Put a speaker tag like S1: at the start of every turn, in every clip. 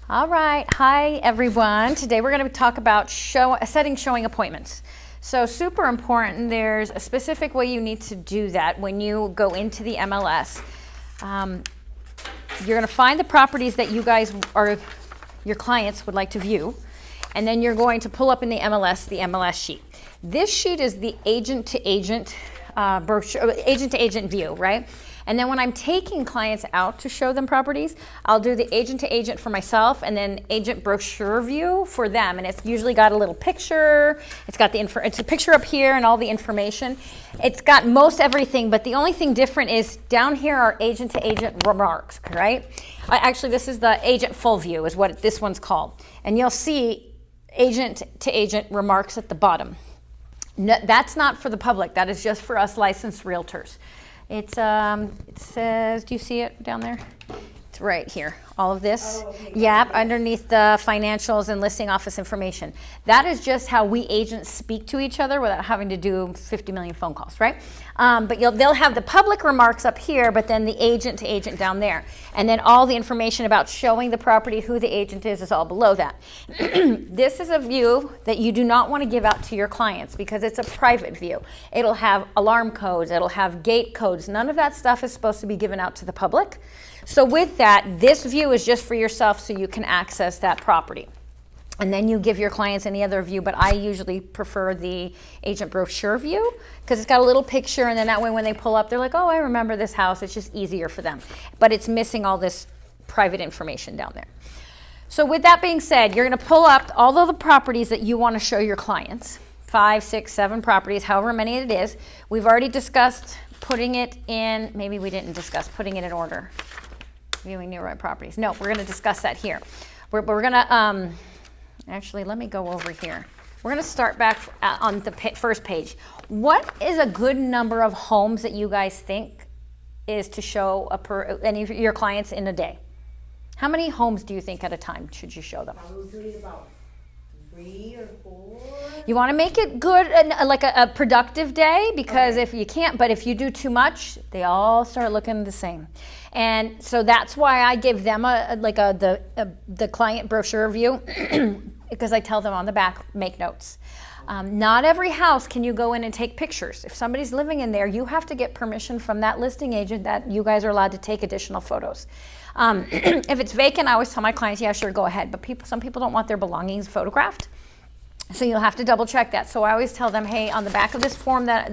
S1: All right, hi everyone. Today we're going to talk about setting showing appointments. So super important, there's a specific way you need to do that when you go into the MLS. You're going to find the properties that you guys your clients would like to view, and then you're going to pull up in the MLS sheet. This sheet is the agent-to-agent brochure, agent-to-agent view, right? And then when I'm taking clients out to show them properties, I'll do the agent-to-agent for myself and then agent brochure view for them. And it's usually got a little picture. It's got it's a picture up here and all the information. It's got most everything, but the only thing different is down here are agent-to-agent remarks, right? Actually, this is the agent full view is what this one's called. And you'll see agent-to-agent remarks at the bottom. No, that's not for the public. That is just for us licensed realtors. It says, do you see it down there? It's right here, all of this.
S2: Oh, okay.
S1: Yep, underneath the financials and listing office information. That is just how we agents speak to each other without having to do 50 million phone calls, right? But they'll have the public remarks up here, but then the agent to agent down there. And then all the information about showing the property, who the agent is all below that. This is a view that you do not want to give out to your clients because it's a private view. It'll have alarm codes, it'll have gate codes. None of that stuff is supposed to be given out to the public. So with that, this view is just for yourself so you can access that property. And then you give your clients any other view, but I usually prefer the agent brochure view because it's got a little picture, and then that way when they pull up, they're like, oh, I remember this house. It's just easier for them. But it's missing all this private information down there. So with that being said, you're going to pull up all of the properties that you want to show your clients, 5, 6, 7 properties, however many it is. We've already discussed putting it in, maybe we didn't discuss putting it in order, viewing nearby properties. No, we're going to discuss that here. We're going to, actually, let me go over here. We're going to start back on the first page. What is a good number of homes that you guys think is to show any of your clients in a day? How many homes do you think at a time should you show them?
S2: Probably about 3 or 4.
S1: You want to make it good, like a productive day, because
S2: Okay.
S1: if you can't, but if you do too much, they all start looking the same. And so that's why I give them the client brochure view, because I tell them on the back, make notes. Not every house can you go in and take pictures. If somebody's living in there, you have to get permission from that listing agent that you guys are allowed to take additional photos. If it's vacant, I always tell my clients, yeah, sure, go ahead. But some people don't want their belongings photographed. So you'll have to double check that. So I always tell them, hey, on the back of this form that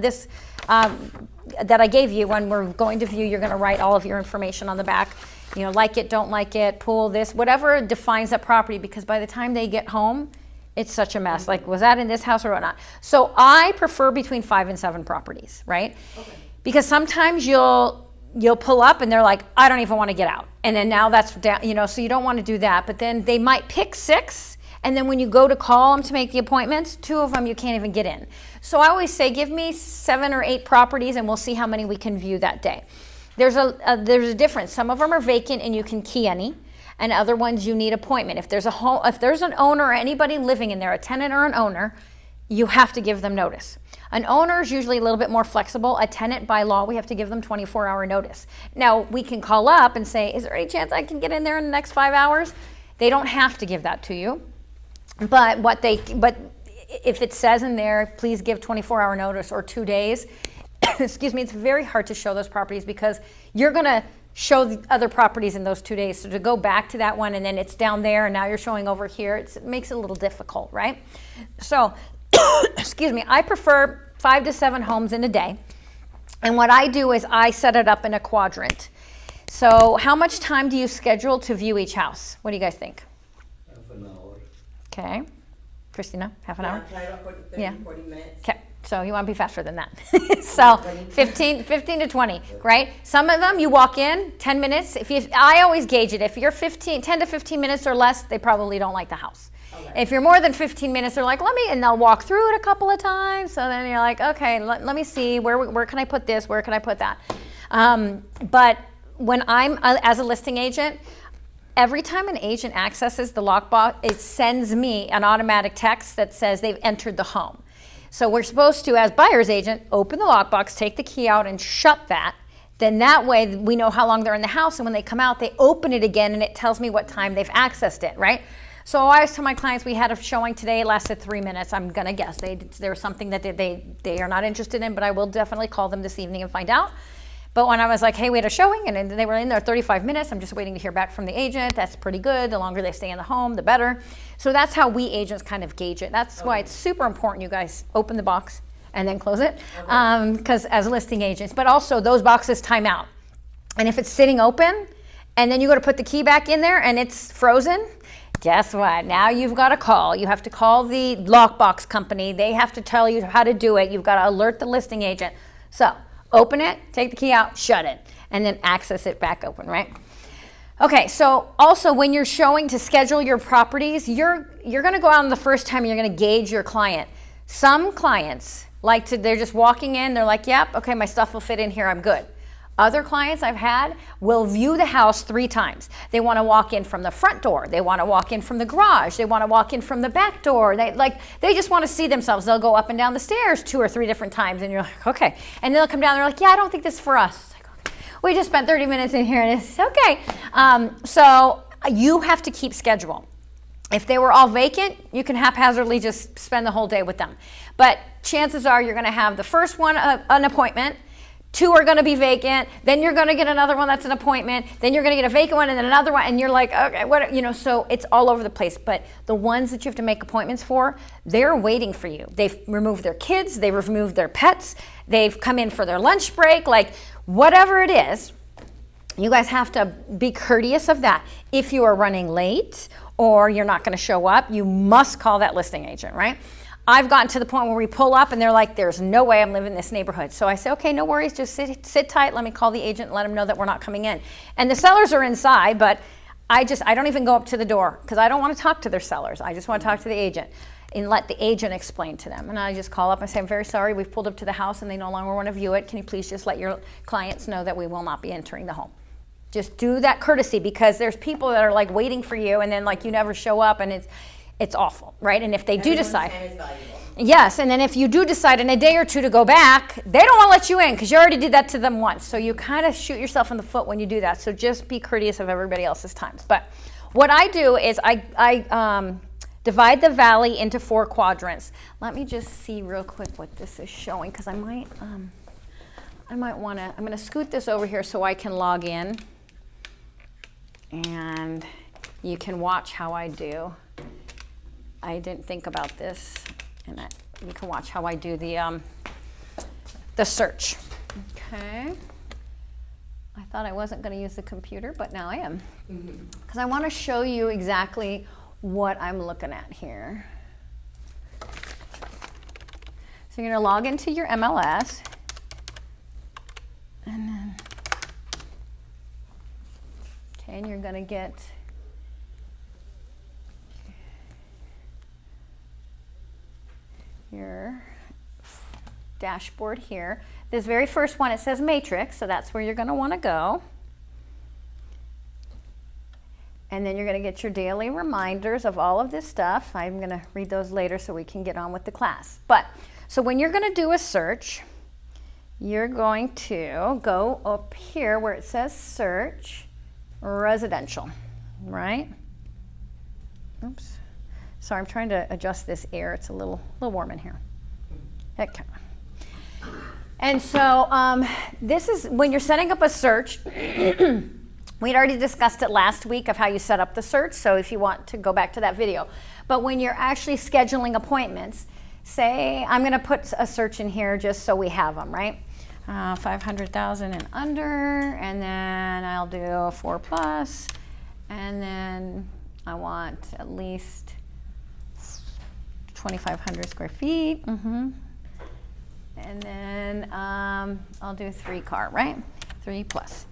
S1: I gave you, when we're going to view, you're going to write all of your information on the back. You know, like it, don't like it, pool, this, whatever defines that property, because by the time they get home, it's such a mess. Like, was that in this house or whatnot? So I prefer between 5 and 7 properties, right?
S2: Okay.
S1: Because sometimes you'll pull up and they're like, I don't even want to get out. And then now that's down, so you don't want to do that. But then they might pick 6. And then when you go to call them to make the appointments, 2 of them you can't even get in. So I always say, give me 7 or 8 properties and we'll see how many we can view that day. There's a difference. Some of them are vacant and you can key any, and other ones you need appointment. If there's an owner or anybody living in there, a tenant or an owner, you have to give them notice. An owner is usually a little bit more flexible. A tenant, by law, we have to give them 24-hour notice. Now, we can call up and say, is there any chance I can get in there in the next 5 hours? They don't have to give that to you. But if it says in there, please give 24-hour notice or 2 days, excuse me, it's very hard to show those properties because you're going to show the other properties in those 2 days. So to go back to that one and then it's down there and now you're showing over here, it makes it a little difficult, right? So, excuse me, I prefer 5 to 7 homes in a day. And what I do is I set it up in a quadrant. So how much time do you schedule to view each house? What do you guys think?
S3: Half an hour.
S1: Okay. Christina, half an hour?
S2: Yeah, try to 30,
S1: Yeah.
S2: 40 minutes.
S1: Okay. So you want to be faster than that. So 15 to 20, right? Some of them you walk in 10 minutes. I always gauge it. If you're 10 to 15 minutes or less, they probably don't like the house.
S2: Okay.
S1: If you're more than 15 minutes, they're like, and they'll walk through it a couple of times. So then you're like, okay, let me see, where can I put this? Where can I put that? But when I'm as a listing agent, every time an agent accesses the lockbox, it sends me an automatic text that says they've entered the home. So we're supposed to, as buyer's agent, open the lockbox, take the key out and shut that. Then that way we know how long they're in the house, and when they come out, they open it again and it tells me what time they've accessed it, right? So I always tell my clients, we had a showing today, it lasted 3 minutes. I'm gonna guess there was something that they are not interested in, but I will definitely call them this evening and find out. But when I was like, hey, we had a showing, and they were in there 35 minutes, I'm just waiting to hear back from the agent. That's pretty good. The longer they stay in the home, the better. So that's how we agents kind of gauge it. That's why it's super important you guys open the box and then close it, because as listing agents, but also those boxes time out. And if it's sitting open and then you go to put the key back in there and it's frozen, guess what? Now you've got to call. You have to call the lockbox company. They have to tell you how to do it. You've got to alert the listing agent. So open it, take the key out, shut it, and then access it back open, right? Okay, so also when you're showing to schedule your properties, you're going to go out on the first time, you're going to gauge your client. Some clients they're just walking in, they're like, yep, okay, my stuff will fit in here, I'm good. Other clients I've had will view the house 3 times. They want to walk in from the front door. They want to walk in from the garage. They want to walk in from the back door. They just want to see themselves. They'll go up and down the stairs 2 or 3 different times, and you're like, okay. And they'll come down, they're like, yeah, I don't think this is for us. It's like, okay. We just spent 30 minutes in here, and it's okay. So you have to keep schedule. If they were all vacant, you can haphazardly just spend the whole day with them. But chances are you're going to have the first one an appointment, 2 are going to be vacant, then you're going to get another one that's an appointment, then you're going to get a vacant one and then another one, and you're like, okay, what, so it's all over the place. But the ones that you have to make appointments for, they're waiting for you. They've removed their kids, they've removed their pets, they've come in for their lunch break, like whatever it is, you guys have to be courteous of that. If you are running late or you're not going to show up, you must call that listing agent, right? I've gotten to the point where we pull up and they're like, there's no way I'm living in this neighborhood. So I say, okay, no worries, just sit tight. Let me call the agent and let them know that we're not coming in. And the sellers are inside, but I don't even go up to the door because I don't want to talk to their sellers. I just want to talk to the agent and let the agent explain to them. And I just call up and say, I'm very sorry, we've pulled up to the house and they no longer want to view it. Can you please just let your clients know that we will not be entering the home? Just do that courtesy, because there's people that are like waiting for you and then like you never show up, and it's awful, right? And if they do decide,
S2: Everyone's time is valuable.
S1: yes, and then if you do decide in a day or 2 to go back, they don't want to let you in because you already did that to them once. So you kind of shoot yourself in the foot when you do that. So just be courteous of everybody else's times. But what I do is I divide the valley into 4 quadrants. Let me just see real quick what this is showing, because I might want to. I'm going to scoot this over here so I can log in, and you can watch how I do. I didn't think about this, and you can watch how I do the search. Okay. I thought I wasn't going to use the computer, but now I am, because I want to show you exactly what I'm looking at here. So you're going to log into your MLS, and then and you're going to get your dashboard here. This very first one, it says matrix, so that's where you're going to want to go. And then you're going to get your daily reminders of all of this stuff. I'm going to read those later so we can get on with the class. So when you're going to do a search, you're going to go up here where it says search residential, right? Oops. Sorry, I'm trying to adjust this air. It's a little warm in here. Okay. And so this is when you're setting up a search. We'd already discussed it last week of how you set up the search, so if you want to go back to that video. But when you're actually scheduling appointments, say I'm going to put a search in here just so we have them, right? 500,000 and under, and then I'll do 4+, and then I want at least 2,500 square feet. And then I'll do 3 car, right? 3+.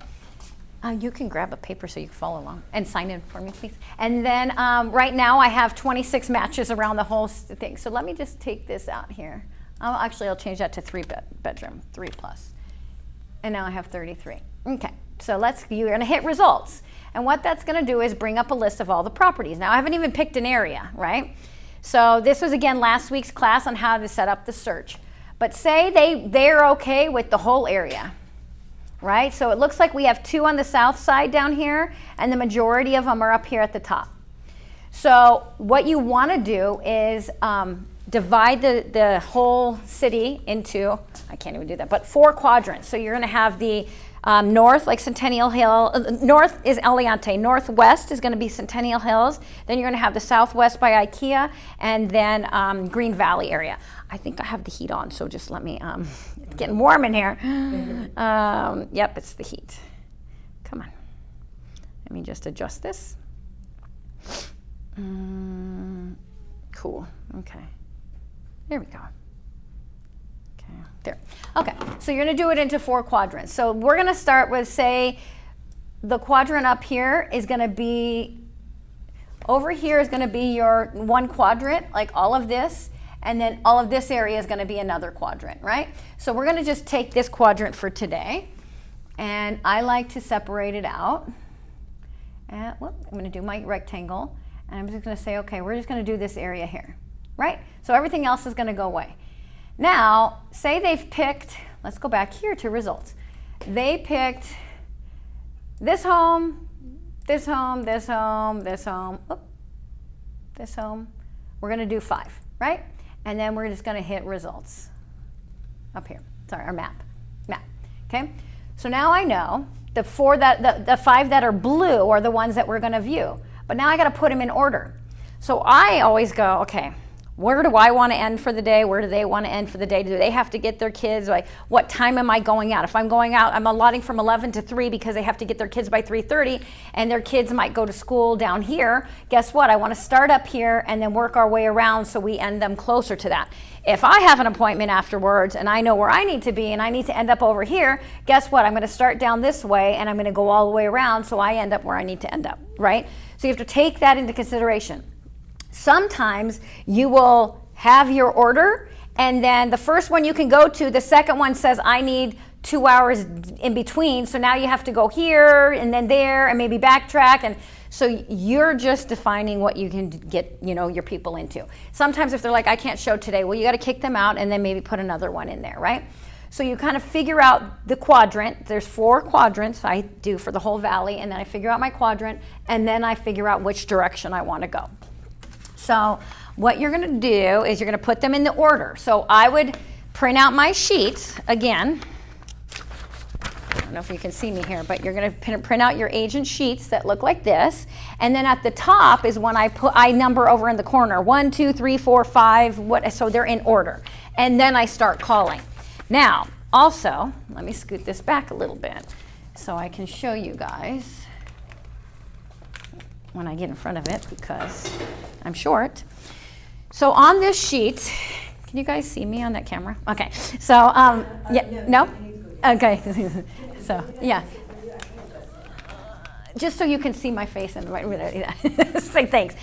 S1: You can grab a paper so you can follow along and sign in for me, please. And then right now I have 26 matches around the whole thing. So let me just take this out here. I'll change that to 3-bedroom, 3+. And now I have 33. Okay, so you're gonna hit results. And what that's gonna do is bring up a list of all the properties. Now I haven't even picked an area, right? So this was again last week's class on how to set up the search. But say they're okay with the whole area. right? So it looks like we have 2 on the south side down here, and the majority of them are up here at the top. So what you want to do is divide the whole city into, I can't even do that, but 4 quadrants. So you're going to have the north, like Centennial Hill. North is Aliante. Northwest is going to be Centennial Hills. Then you're going to have the southwest by IKEA, and then Green Valley area. I think I have the heat on, so just let me, it's getting warm in here. Yep, it's the heat. Come on. Let me just adjust this. Cool. Okay. There we go. Okay. There. Okay. So you're going to do it into 4 quadrants. So we're going to start with, say, the quadrant up here is going to be, over here is going to be your 1 quadrant, like all of this. And then all of this area is going to be another quadrant, right? So we're going to just take this quadrant for today. And I like to separate it out. And I'm going to do my rectangle. And I'm just going to say, okay, we're just going to do this area here, right? So everything else is going to go away. Now, say they've picked, let's go back here to results. They picked this home, this home, this home, this home, this home. We're going to do 5, right? And then we're just going to hit results up here. Sorry, our map. Okay? So now I know the 5 that are blue are the ones that we're going to view. But now I got to put them in order. So I always go, okay, where do I want to end for the day? Where do they want to end for the day? Do they have to get their kids? Like, what time am I going out? If I'm going out, I'm allotting from 11 to 3 because they have to get their kids by 3:30, and their kids might go to school down here. Guess what? I want to start up here and then work our way around so we end them closer to that. If I have an appointment afterwards and I know where I need to be and I need to end up over here, guess what? I'm going to start down this way and I'm going to go all the way around so I end up where I need to end up, right? So you have to take that into consideration. Sometimes you will have your order, and then the first one you can go to, the second one says, I need 2 hours in between. So now you have to go here and then there and maybe backtrack. And so you're just defining what you can get, your people into. Sometimes if they're like, I can't show today, well, you got to kick them out and then maybe put another one in there, right? So you kind of figure out the quadrant. There's 4 quadrants I do for the whole valley, and then I figure out my quadrant, and then I figure out which direction I want to go. So what you're going to do is you're going to put them in the order. So I would print out my sheets again. I don't know if you can see me here, but you're going to print out your agent sheets that look like this. And then at the top is when I number over in the corner, 1, 2, 3, 4, 5, so they're in order. And then I start calling. Now, also, let me scoot this back a little bit so I can show you guys when I get in front of it because I'm short. So on this sheet, can you guys see me on that camera? Okay, so, yeah, no? Okay, so, yeah. Just so you can see my face and say thanks.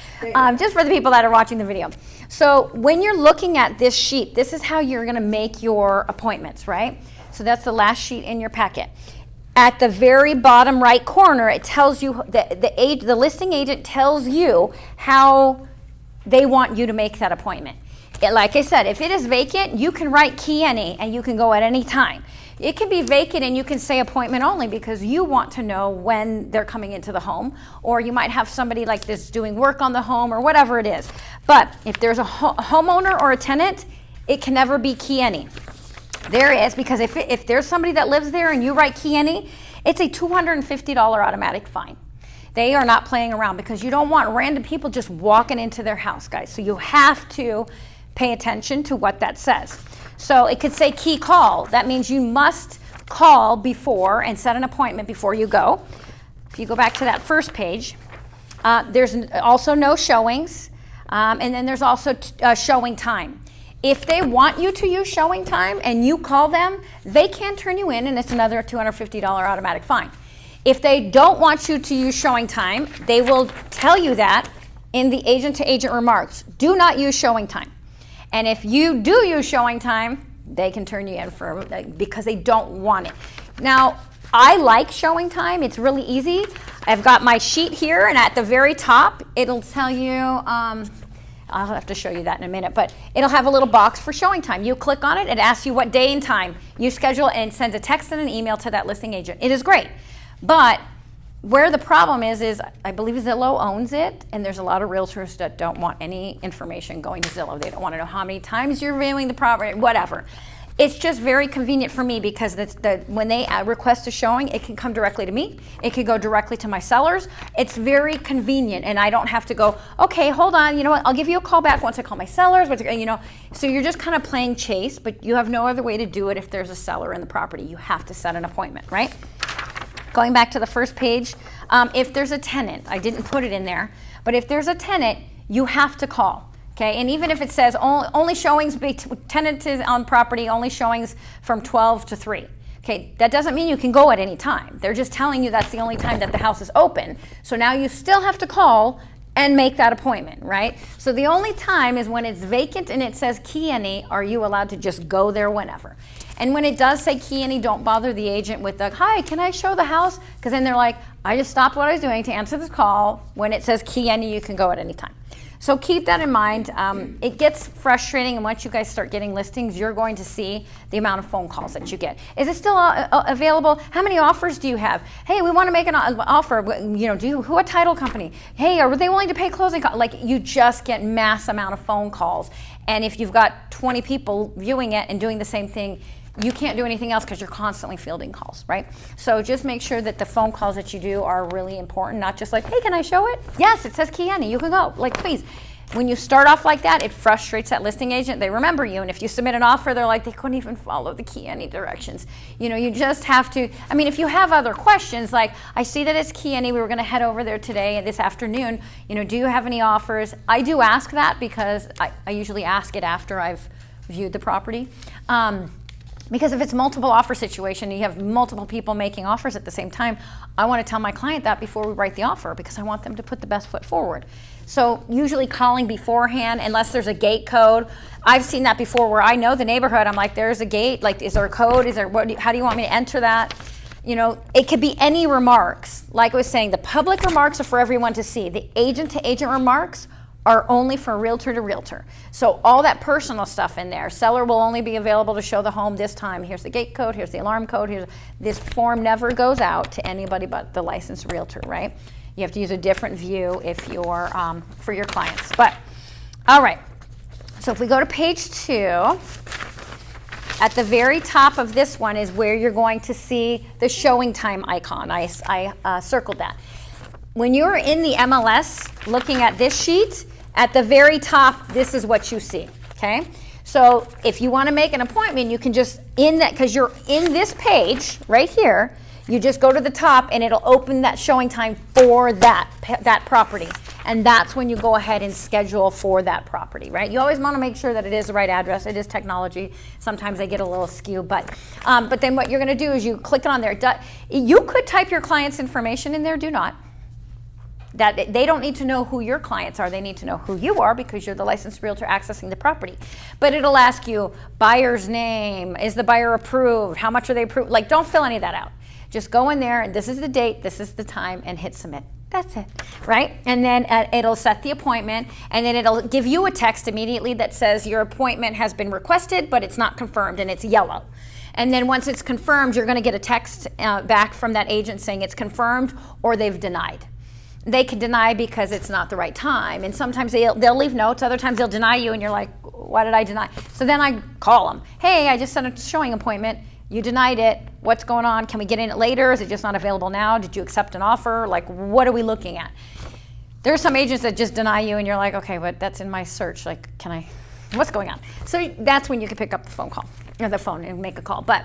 S1: Just for the people that are watching the video. So when you're looking at this sheet, this is how you're going to make your appointments, right? So that's the last sheet in your packet. At the very bottom right corner, it tells you the listing agent tells you how they want you to make that appointment. Like I said, if it is vacant, you can write key any and you can go at any time. It can be vacant and you can say appointment only because you want to know when they're coming into the home, or you might have somebody like this doing work on the home or whatever it is. But if there's a homeowner or a tenant, it can never be key any. There is, because if there's somebody that lives there and you write key any, it's a $250 automatic fine. They are not playing around because you don't want random people just walking into their house, guys. So you have to pay attention to what that says. So it could say key call. That means you must call before and set an appointment before you go. If you go back to that first page, there's also no showings, and then there's also showing time. If they want you to use showing time and you call them, they can turn you in, and it's another $250 automatic fine. If they don't want you to use showing time, they will tell you that in the agent-to-agent remarks. Do not use showing time. And if you do use showing time, they can turn you in because they don't want it. Now, I like showing time. It's really easy. I've got my sheet here, and at the very top, it'll tell you I'll have to show you that in a minute, but it'll have a little box for showing time. You click on it, it asks you what day and time you schedule, and sends a text and an email to that listing agent. It is great, but where the problem is I believe Zillow owns it, and there's a lot of realtors that don't want any information going to Zillow. They don't want to know how many times you're viewing the property, whatever. It's just very convenient for me because when they request a showing, it can come directly to me. It can go directly to my sellers. It's very convenient, and I don't have to go, okay, hold on, you know what, I'll give you a call back once I call my sellers, so you're just kind of playing chase, but you have no other way to do it if there's a seller in the property. You have to set an appointment, right? Going back to the first page, if there's a tenant, I didn't put it in there, but if there's a tenant, you have to call. Okay, and even if it says only showings, tenant is on property, only showings from 12 to 3. Okay, that doesn't mean you can go at any time. They're just telling you that's the only time that the house is open. So now you still have to call and make that appointment, right? So the only time is when it's vacant and it says key any, are you allowed to just go there whenever? And when it does say key any, don't bother the agent with the, hi, can I show the house? Because then they're like, I just stopped what I was doing to answer this call. When it says key any, you can go at any time. So keep that in mind. It gets frustrating, and once you guys start getting listings, you're going to see the amount of phone calls that you get. Is it still available? How many offers do you have? Hey, we want to make an offer. Who a title company? Hey, are they willing to pay closing costs? Like, you just get mass amount of phone calls. And if you've got 20 people viewing it and doing the same thing, you can't do anything else because you're constantly fielding calls, right? So just make sure that the phone calls that you do are really important, not just like, hey, can I show it? Yes, it says key any, you can go. Like, please. When you start off like that, it frustrates that listing agent. They remember you, and if you submit an offer, they're like, they couldn't even follow the key any directions. You just have to, if you have other questions, like, I see that it's key any, we were gonna head over there today, this afternoon, do you have any offers? I do ask that because I usually ask it after I've viewed the property. Because if it's multiple offer situation, you have multiple people making offers at the same time, I want to tell my client that before we write the offer because I want them to put the best foot forward. So usually calling beforehand, unless there's a gate code. I've seen that before where I know the neighborhood. I'm like, there's a gate. Like, is there a code? How do you want me to enter that? It could be any remarks. Like I was saying, the public remarks are for everyone to see. The agent-to-agent remarks are only for realtor to realtor. So all that personal stuff in there, seller will only be available to show the home this time. Here's the gate code, here's the alarm code, this form never goes out to anybody but the licensed realtor, right? You have to use a different view if you're, for your clients. But, all right, so if we go to page 2, at the very top of this one is where you're going to see the showing time icon. I circled that. When you're in the MLS looking at this sheet, at the very top, this is what you see, okay? So if you want to make an appointment, you can just, because you're in this page right here, you just go to the top and it'll open that showing time for that property. And that's when you go ahead and schedule for that property, right? You always want to make sure that it is the right address. It is technology. Sometimes they get a little skew, but then what you're going to do is you click on there. You could type your client's information in there, do not. That they don't need to know who your clients are. They need to know who you are because you're the licensed realtor accessing the property. But it'll ask you buyer's name, is the buyer approved, how much are they approved? Like, don't fill any of that out. Just go in there and this is the date, this is the time, and hit submit. That's it, right? And then it'll set the appointment, and then it'll give you a text immediately that says your appointment has been requested, but it's not confirmed, and it's yellow. And then once it's confirmed, you're gonna get a text back from that agent saying it's confirmed or they've denied. They can deny because it's not the right time. And sometimes they'll leave notes. Other times they'll deny you and you're like, why did I deny? So then I call them. Hey, I just set a showing appointment. You denied it. What's going on? Can we get in it later? Is it just not available now? Did you accept an offer? Like, what are we looking at? There are some agents that just deny you and you're like, okay, but that's in my search. Like, what's going on? So that's when you can pick up the phone call or the phone and make a call. But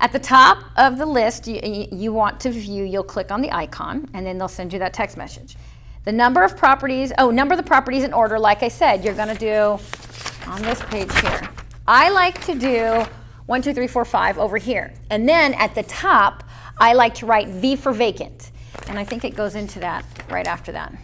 S1: at the top of the list, you want to view, you'll click on the icon, and then they'll send you that text message. The number of properties, number the properties in order, like I said, you're gonna do on this page here. I like to do 1, 2, 3, 4, 5 over here. And then at the top, I like to write V for vacant. And I think it goes into that right after that.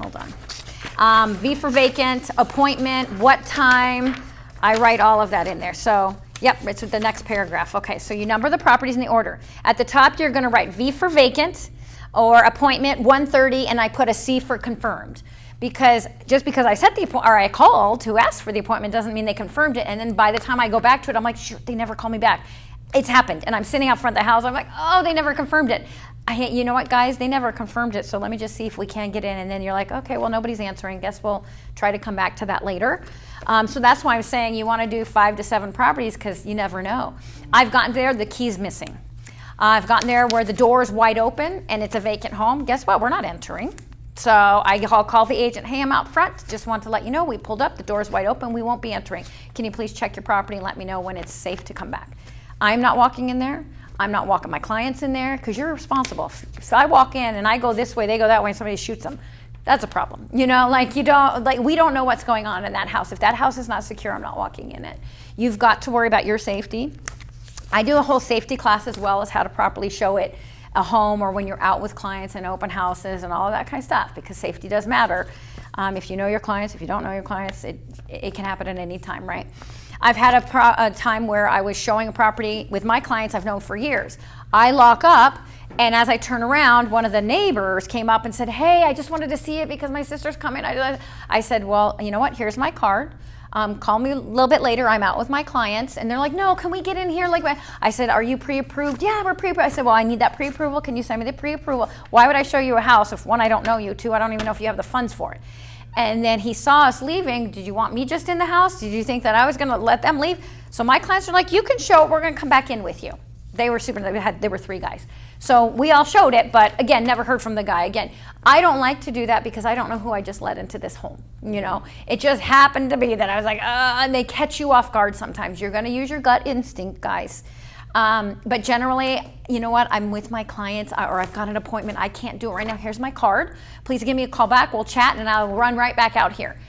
S1: Hold on. V for vacant, appointment, what time, I write all of that in there. So, yep, it's the next paragraph. Okay, so you number the properties in the order. At the top, you're gonna write V for vacant or appointment 1:30, and I put a C for confirmed. because just because I set the appointment or I called to ask for the appointment doesn't mean they confirmed it. And then by the time I go back to it, I'm like, shoot, they never call me back. It's happened. And I'm sitting out front of the house. I'm like, oh, they never confirmed it. You know what, guys? They never confirmed it. So let me just see if we can get in. And then you're like, okay, well, nobody's answering. Guess we'll try to come back to that later. So that's why I'm saying you want to do 5 to 7 properties because you never know. I've gotten there, the key's missing. I've gotten there where the door is wide open and it's a vacant home. Guess what? We're not entering. So I'll call the agent. Hey, I'm out front. Just want to let you know we pulled up. The door's wide open. We won't be entering. Can you please check your property and let me know when it's safe to come back? I'm not walking in there. I'm not walking my clients in there because you're responsible. If I walk in and I go this way, they go that way, and somebody shoots them, that's a problem. You know, like we don't know what's going on in that house. If that house is not secure, I'm not walking in it. You've got to worry about your safety. I do a whole safety class as well as how to properly show it a home or when you're out with clients and open houses and all of that kind of stuff because safety does matter. If you know your clients, if you don't know your clients, it can happen at any time, right? I've had a time where I was showing a property with my clients I've known for years. I lock up, and as I turn around, one of the neighbors came up and said, hey, I just wanted to see it because my sister's coming. I said, well, you know what? Here's my card. Call me a little bit later. I'm out with my clients. And they're like, no, can we get in here? I said, are you pre-approved? Yeah, we're pre-approved. I said, well, I need that pre-approval. Can you send me the pre-approval? Why would I show you a house if, 1, I don't know you, 2, I don't even know if you have the funds for it? And then he saw us leaving. Did you want me just in the house? Did you think that I was going to let them leave? So my clients are like, you can show it. We're going to come back in with you. They were super, there were 3 guys. So we all showed it, but again, never heard from the guy again. I don't like to do that because I don't know who I just let into this home. You know, it just happened to be that I was like, and they catch you off guard sometimes. You're going to use your gut instinct, guys. But generally, you know what? I'm with my clients or I've got an appointment. I can't do it right now. Here's my card. Please give me a call back. We'll chat and I'll run right back out here.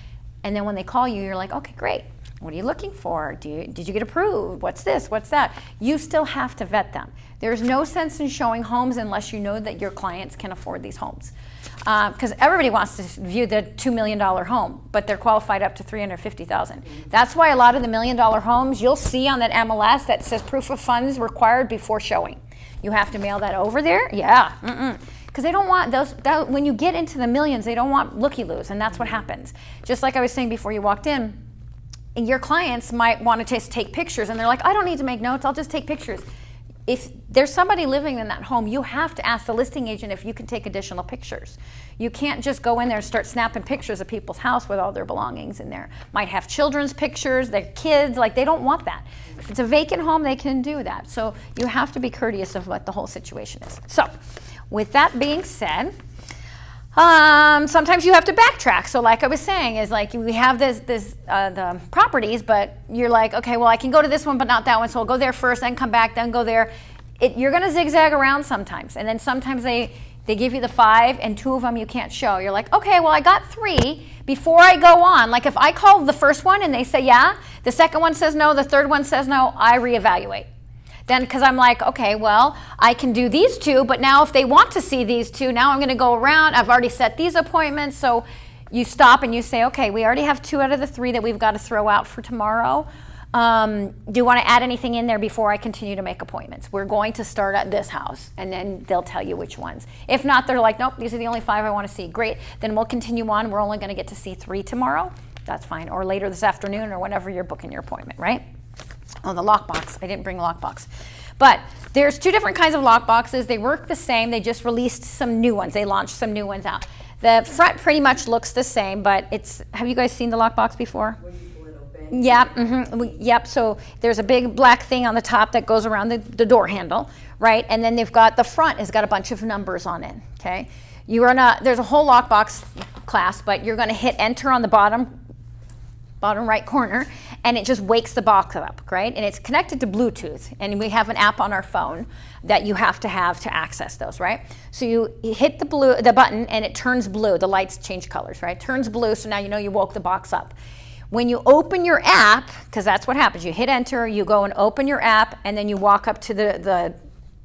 S1: And then when they call you, you're like, okay, great. What are you looking for? Did you get approved? What's this? What's that? You still have to vet them. There's no sense in showing homes unless you know that your clients can afford these homes. Because everybody wants to view the $2 million home, but they're qualified up to $350,000. That's why a lot of the $1 million homes you'll see on that MLS that says proof of funds required before showing. You have to mail that over there? Yeah. Because they don't want those, when you get into the millions, they don't want looky-loos, and that's what happens. Just like I was saying before you walked in, and your clients might want to just take pictures, and they're like, I don't need to make notes, I'll just take pictures. If there's somebody living in that home, you have to ask the listing agent if you can take additional pictures. You can't just go in there and start snapping pictures of people's house with all their belongings in there. Might have children's pictures, their kids, like they don't want that. If it's a vacant home, they can do that. So you have to be courteous of what the whole situation is. So with that being said, sometimes you have to backtrack. So like I was saying, is like we have the properties, but you're like, okay, well I can go to this one, but not that one. So I'll go there first, then come back, then go there. You're gonna zigzag around sometimes. And then sometimes they give you the 5 and 2 of them you can't show. You're like, okay, well I got 3 before I go on. Like if I call the first one and they say yeah, the second one says no, the third one says no, I reevaluate. Then, because I'm like, okay, well, I can do these 2, but now if they want to see these 2, now I'm going to go around. I've already set these appointments. So you stop and you say, okay, we already have 2 out of the 3 that we've got to throw out for tomorrow. Do you want to add anything in there before I continue to make appointments? We're going to start at this house, and then they'll tell you which ones. If not, they're like, nope, these are the only 5 I want to see. Great. Then we'll continue on. We're only going to get to see 3 tomorrow. That's fine. Or later this afternoon or whenever you're booking your appointment, right? Oh, the lockbox. I didn't bring a lockbox. But there's 2 different kinds of lockboxes. They work the same. They just released some new ones. They launched some new ones out. The front pretty much looks the same, but have you guys seen the lockbox before? Yep. Yep. So there's a big black thing on the top that goes around the door handle, right? And then they've got the front has got a bunch of numbers on it. Okay. There's a whole lockbox class, but you're going to hit enter on the bottom right corner, and it just wakes the box up, right? And it's connected to Bluetooth, and we have an app on our phone that you have to access those, right? So you hit the button, and it turns blue. The lights change colors, right? Turns blue, so now you know you woke the box up. When you open your app, because that's what happens, you hit enter, you go and open your app, and then you walk up to the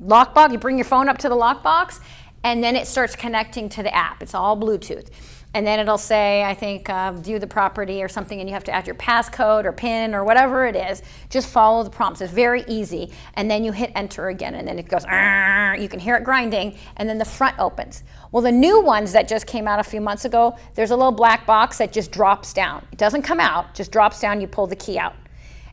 S1: lockbox, you bring your phone up to the lockbox, and then it starts connecting to the app. It's all Bluetooth. And then it'll say, I think, view the property or something, and you have to add your passcode or PIN or whatever it is. Just follow the prompts. It's very easy. And then you hit enter again, and then it goes, you can hear it grinding, and then the front opens. Well, the new ones that just came out a few months ago, there's a little black box that just drops down. It doesn't come out, just drops down, you pull the key out.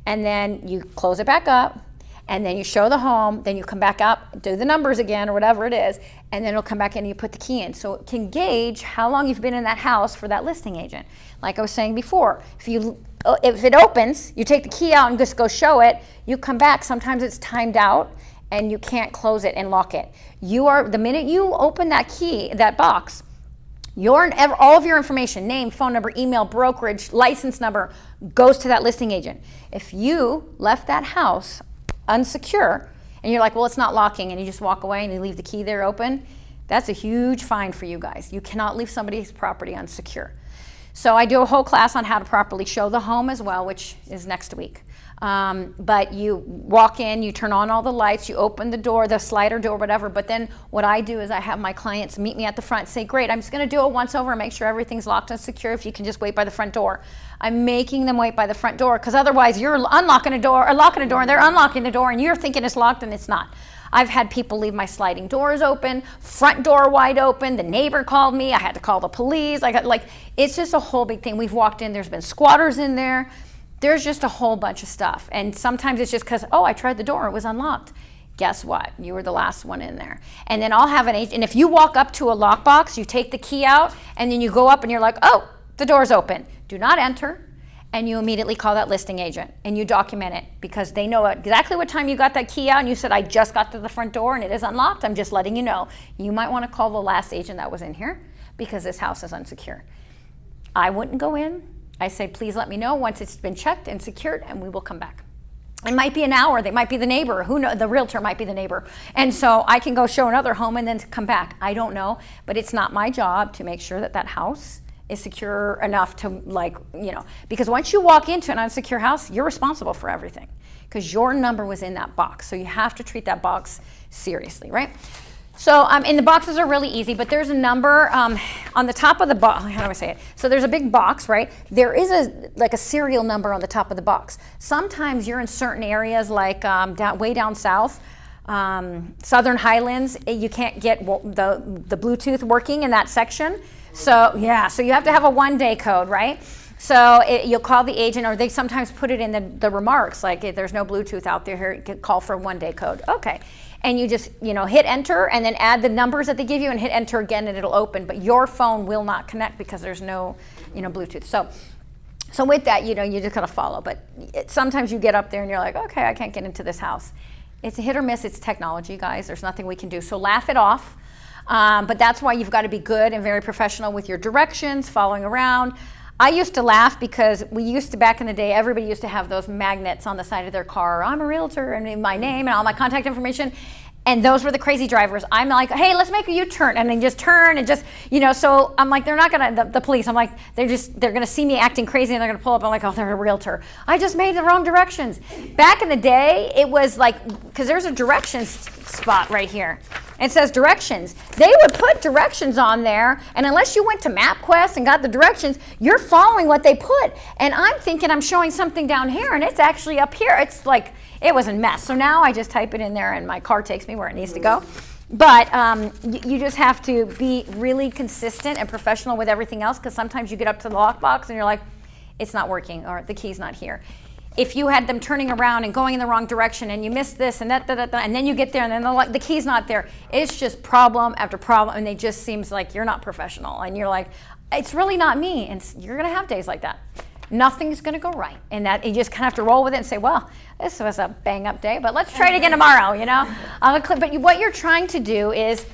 S1: And then you close it back up, and then you show the home, then you come back up, do the numbers again or whatever it is, and then it'll come back in and you put the key in. So it can gauge how long you've been in that house for that listing agent. Like I was saying before, if it opens, you take the key out and just go show it, you come back, sometimes it's timed out and you can't close it and lock it. The minute you open that key, that box, all of your information, name, phone number, email, brokerage, license number, goes to that listing agent. If you left that house unsecure, and you're like, well, it's not locking, and you just walk away and you leave the key there open, that's a huge fine for you guys. You cannot leave somebody's property unsecure. So I do a whole class on how to properly show the home as well, which is next week. But you walk in, you turn on all the lights, you open the door, the slider door, whatever. But then what I do is I have my clients meet me at the front and say, great, I'm just going to do it once over and make sure everything's locked and secure. If you can just wait by the front door. I'm making them wait by the front door because otherwise you're unlocking a door or locking a door and they're unlocking the door and you're thinking it's locked and it's not. I've had people leave my sliding doors open, front door wide open. The neighbor called me. I had to call the police. It's just a whole big thing. We've walked in. There's been squatters in there. There's just a whole bunch of stuff. And sometimes it's just because, I tried the door. It was unlocked. Guess what? You were the last one in there. And then I'll have an agent. And if you walk up to a lockbox, you take the key out, and then you go up and you're like, the door's open. Do not enter. And you immediately call that listing agent and you document it because they know exactly what time you got that key out and you said, I just got to the front door and it is unlocked. I'm just letting you know. You might want to call the last agent that was in here because this house is unsecure. I wouldn't go in. I say, please let me know once it's been checked and secured and we will come back. It might be an hour. They might be the neighbor. Who knows? The realtor might be the neighbor. And so I can go show another home and then come back. I don't know, but it's not my job to make sure that that house is secure enough to because once you walk into an unsecure house, you're responsible for everything because your number was in that box. So you have to treat that box seriously, right? So, and the boxes are really easy, but there's a number on the top of the box. How do I say it? So there's a big box, right? There is a serial number on the top of the box. Sometimes you're in certain areas like way down south, Southern Highlands, you can't get the Bluetooth working in that section. So you have to have a 1-day code, right? So you'll call the agent, or they sometimes put it in the remarks, like if there's no Bluetooth out there, call for a 1-day code. Okay. And you just, hit enter and then add the numbers that they give you and hit enter again and it'll open. But your phone will not connect because there's no, Bluetooth. So with that, you just gotta follow. But sometimes you get up there and you're like, okay, I can't get into this house. It's a hit or miss. It's technology, guys. There's nothing we can do. So laugh it off. But that's why you've got to be good and very professional with your directions, following around. I used to laugh because back in the day, everybody used to have those magnets on the side of their car. I'm a realtor and my name and all my contact information. And those were the crazy drivers. I'm like, hey, let's make a U-turn. And then just turn and just, so I'm like, they're not going to, the police, I'm like, they're going to see me acting crazy and they're going to pull up. I'm like, they're a realtor. I just made the wrong directions. Back in the day, it was like, because there's a directions spot right here. It says directions. They would put directions on there, and unless you went to MapQuest and got the directions, you're following what they put. And I'm thinking I'm showing something down here, and it's actually up here. It's like, it was a mess. So now I just type it in there, and my car takes me where it needs to go. But you just have to be really consistent and professional with everything else, because sometimes you get up to the lockbox, and you're like, it's not working, or the key's not here. If you had them turning around and going in the wrong direction and you missed this and that, and then you get there and then the key's not there, it's just problem after problem, and it just seems like you're not professional. And you're like, it's really not me. And you're going to have days like that. Nothing's going to go right. And that you just kind of have to roll with it and say, well, this was a bang up day, but let's try it again tomorrow, But what you're trying to do is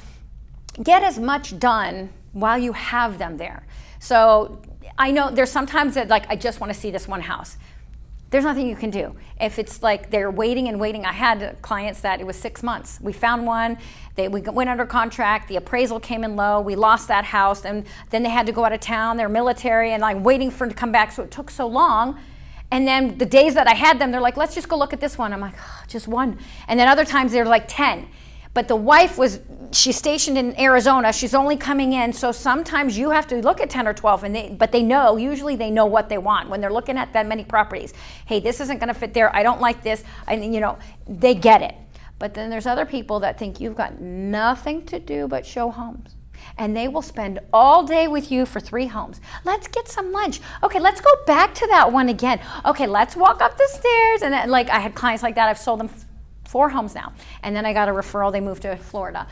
S1: get as much done while you have them there. So I know there's sometimes that I just want to see this one house. There's nothing you can do. If it's like they're waiting and waiting. I had clients that it was 6 months. We found one, we went under contract, the appraisal came in low, we lost that house, and then they had to go out of town, they're military, and waiting for them to come back, so it took so long. And then the days that I had them, they're like, let's just go look at this one. I'm like, just one. And then other times they're like 10. but the wife she's stationed in Arizona. She's only coming in. So sometimes you have to look at 10 or 12 but usually they know what they want when they're looking at that many properties. Hey, this isn't going to fit there. I don't like this. They get it. But then there's other people that think you've got nothing to do but show homes. And they will spend all day with you for 3 homes. Let's get some lunch. Okay, let's go back to that one again. Okay, let's walk up the stairs. And then, I had clients like that. I've sold them 4 homes now. And then I got a referral. They moved to Florida.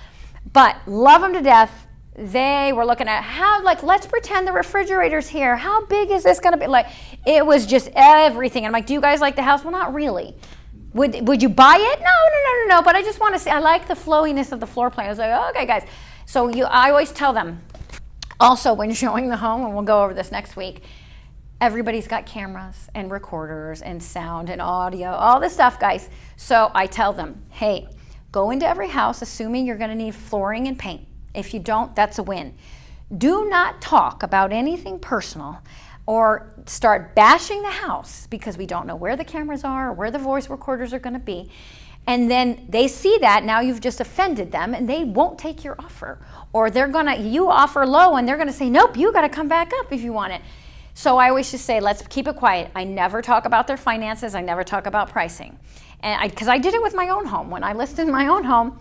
S1: But love them to death. They were looking at let's pretend the refrigerator's here. How big is this going to be? It was just everything. And I'm like, do you guys like the house? Well, not really. Would you buy it? No. But I just want to see. I like the flowiness of the floor plan. I was like, okay, guys. So I always tell them, also when showing the home, and we'll go over this next week, everybody's got cameras and recorders and sound and audio, all this stuff, guys. So I tell them, hey, go into every house assuming you're going to need flooring and paint. If you don't, that's a win. Do not talk about anything personal or start bashing the house because we don't know where the cameras are or where the voice recorders are going to be. And then they see that, now you've just offended them and they won't take your offer. Or you offer low and they're gonna say, nope, you gotta come back up if you want it. So I always just say, let's keep it quiet. I never talk about their finances, I never talk about pricing. And because I did it with my own home. When I listed my own home,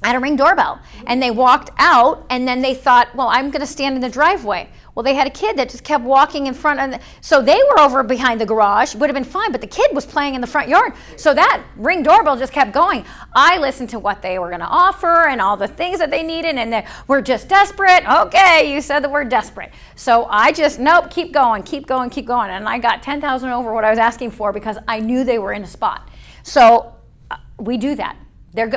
S1: I had a Ring doorbell and they walked out and then they thought, well, I'm gonna stand in the driveway. Well, they had a kid that just kept walking in front so they were over behind the garage, would have been fine, but the kid was playing in the front yard. So that Ring doorbell just kept going. I listened to what they were gonna offer and all the things that they needed and we're just desperate. Okay, you said the word desperate. So I just, nope, keep going. And I got 10,000 over what I was asking for because I knew they were in a spot. So we do that.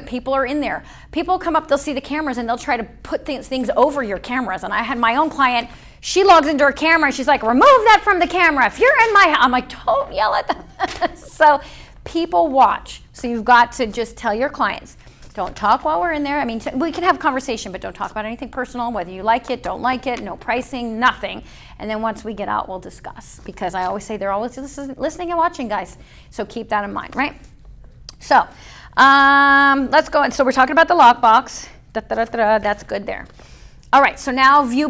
S1: People are in there. People come up, they'll see the cameras and they'll try to put things over your cameras. And I had my own client, she logs into her camera and she's like, remove that from the camera. If you're in my house, I'm like, don't yell at them. So people watch. So you've got to just tell your clients, don't talk while we're in there. I mean, we can have a conversation, but don't talk about anything personal, whether you like it, don't like it, no pricing, nothing. And then once we get out, we'll discuss. Because I always say they're always listening and watching, guys. So keep that in mind, right? So let's go. So we're talking about the lockbox. That's good there. All right, so now view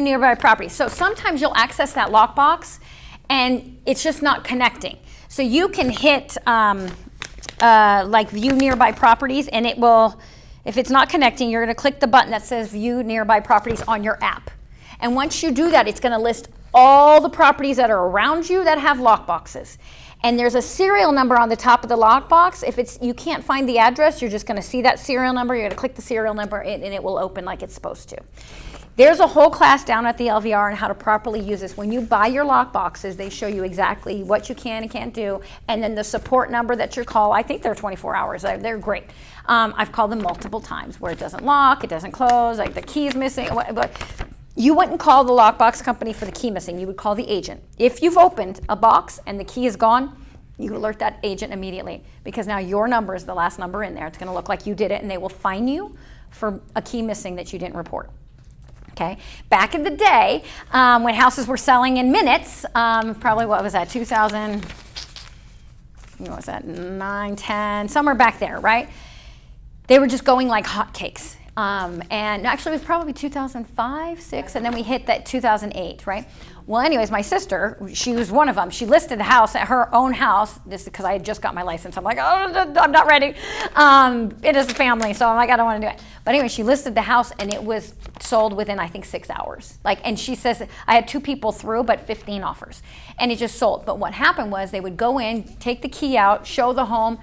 S1: nearby properties. So sometimes you'll access that lockbox and it's just not connecting. So you can hit view nearby properties and it will, if it's not connecting, you're gonna click the button that says view nearby properties on your app. And once you do that, it's gonna list all the properties that are around you that have lockboxes. And there's a serial number on the top of the lockbox. If you can't find the address, you're just gonna see that serial number. You're gonna click the serial number and it will open like it's supposed to. There's a whole class down at the LVR on how to properly use this. When you buy your lockboxes, they show you exactly what you can and can't do. And then the support number that you call, I think they're 24 hours. They're great. I've called them multiple times where it doesn't lock, it doesn't close, like the key's missing. You wouldn't call the lockbox company for the key missing. You would call the agent. If you've opened a box and the key is gone, you alert that agent immediately because now your number is the last number in there. It's going to look like you did it, and they will fine you for a key missing that you didn't report. Okay. Back in the day, when houses were selling in minutes, probably what was that, 2000? What was that? 9, 10, somewhere back there, right? They were just going like hotcakes. And actually it was probably 2005, 6, and then we hit that 2008, right? Well, anyways, my sister, she was one of them. She listed the house at her own house, just because I had just got my license. I'm like, oh, I'm not ready. It is a family, so I'm like, I don't want to do it. But anyway, she listed the house, and it was sold within, I think, 6 hours. And she says, I had 2 people through, but 15 offers. And it just sold. But what happened was they would go in, take the key out, show the home,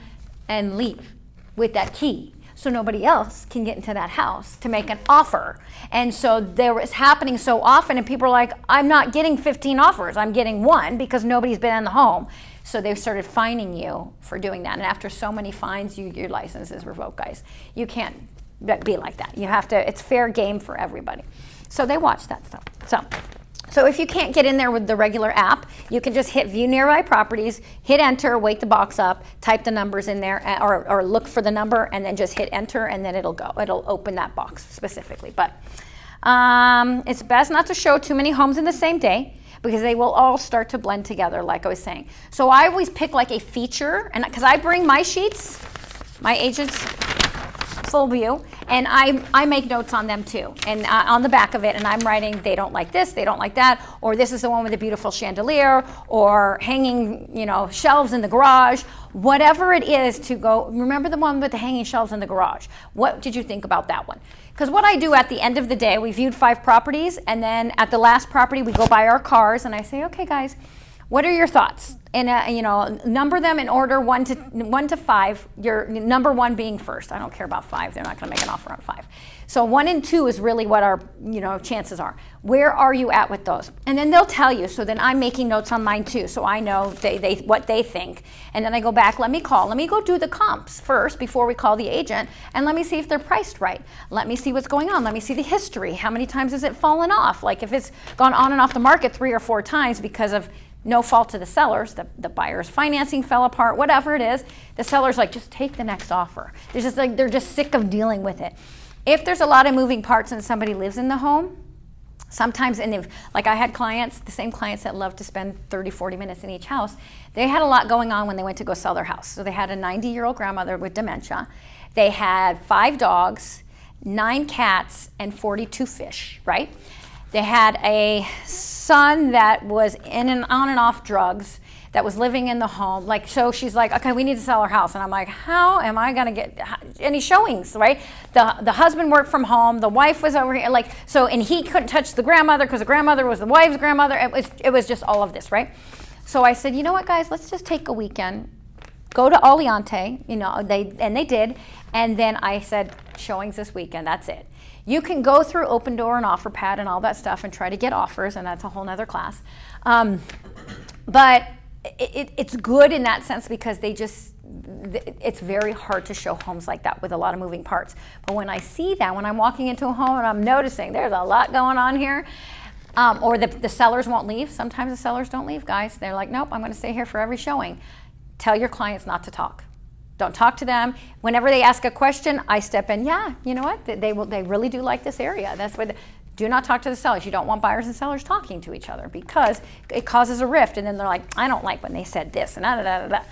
S1: and leave with that key. So nobody else can get into that house to make an offer. And so there was happening so often, and people are like, I'm not getting 15 offers, I'm getting 1 because nobody's been in the home. So they started fining you for doing that. And after so many fines, your license is revoked, guys. You can't be like that. You have to, it's fair game for everybody. So they watch that stuff. So if you can't get in there with the regular app, you can just hit view nearby properties, hit enter, wake the box up, type the numbers in there, or look for the number, and then just hit enter, and then it'll open that box specifically. But it's best not to show too many homes in the same day because they will all start to blend together, like I was saying. So I always pick like a feature, and because I bring my sheets, my agents, full view, and I make notes on them too, and on the back of it, and I'm writing, they don't like this, they don't like that, or this is the one with the beautiful chandelier, or hanging, shelves in the garage, whatever it is to go. Remember the one with the hanging shelves in the garage? What did you think about that one? Because what I do at the end of the day, we viewed 5 properties, and then at the last property, we go by our cars, and I say, okay, guys, what are your thoughts? And number them in order 1 to 5. Your number 1 being first. I don't care about 5. They're not going to make an offer on 5. So 1 and 2 is really what our chances are. Where are you at with those? And then they'll tell you. So then I'm making notes on mine too, so I know they what they think. And then I go back. Let me go do the comps first before we call the agent, and let me see if they're priced right. Let me see what's going on. Let me see the history. How many times has it fallen off? Like if it's gone on and off the market 3 or 4 times because of no fault to the sellers, the buyer's financing fell apart, whatever it is, the seller's like, just take the next offer. They're just sick of dealing with it. If there's a lot of moving parts and somebody lives in the home, sometimes, like I had clients, the same clients that love to spend 30, 40 minutes in each house, they had a lot going on when they went to go sell their house. So they had a 90-year-old grandmother with dementia. They had 5 dogs, 9 cats, and 42 fish, right? They had a son that was in and on and off drugs, that was living in the home. So she's like, okay, we need to sell our house. And I'm like, how am I going to get any showings, right? The husband worked from home. The wife was over here. And he couldn't touch the grandmother because the grandmother was the wife's grandmother. It was just all of this, right? So I said, you know what, guys, let's just take a weekend. Go to Aliante, they did. And then I said, showings this weekend, that's it. You can go through Open Door and OfferPad and all that stuff and try to get offers, and that's a whole nother class. But it's good in that sense because it's very hard to show homes like that with a lot of moving parts. But when I see that, when I'm walking into a home and I'm noticing there's a lot going on here, or the sellers won't leave. Sometimes the sellers don't leave, guys. They're like, nope, I'm going to stay here for every showing. Tell your clients not to talk. Don't talk to them. Whenever they ask a question, I step in. Yeah, you know what? They really do like this area. That's where. Do not talk to the sellers. You don't want buyers and sellers talking to each other because it causes a rift. And then they're like, I don't like when they said this and da da da da.